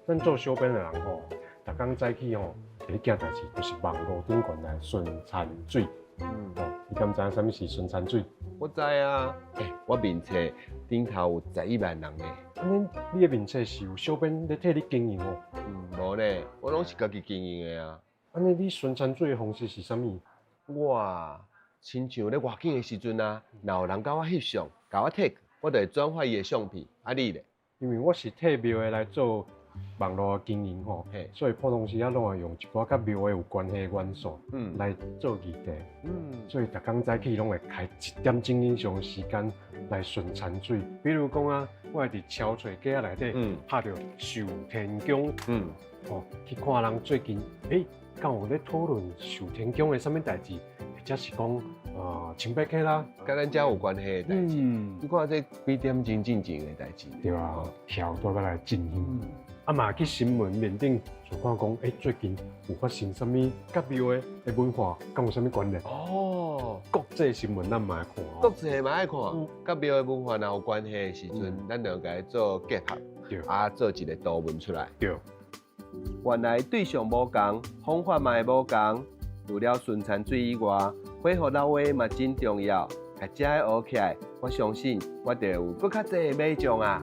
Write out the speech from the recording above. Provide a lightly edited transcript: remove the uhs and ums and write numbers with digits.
咱做小编的人吼，逐工早起吼，第一件代志就是网络顶悬来巡田水。你敢知影啥物是巡田水？我知啊，我面册顶头有11万人呢。安尼，你的面册是有小编咧替你经营哦？无呢，我拢是家己经营的啊。安尼，你巡田水的方式是啥物？哇，亲像咧外景的时阵啊，若有人甲我翕相，甲我 take，我就会转发伊的相片。啊你咧？因为我是替庙的来做网络经营吼，所以普通时啊拢会用一寡甲庙的有关系的元素，来做议题，所以逐工早起拢会开1点钟以上的时间来巡田水。比如讲啊，我会伫憔悴街内底拍到寿天宫，去看人最近敢有咧讨论寿天宫的啥物代志，或者是讲清白客啦，甲咱遮有关系的代志。你看这几点钟进前的代志，对啊，跳倒来进行。嘛去新闻面顶就看讲，最近有发生啥物甲庙的文化，敢有啥物关联？国际新闻咱嘛爱看国际嘛爱看，甲庙的文化若有关系的时阵，咱就该做结合，做一个图文出来。对。原来对象无同，方法嘛会无同。除了巡田水以外，恢复老话嘛真重要。甲遮个学起来，我相信我就有更较侪的买种啊。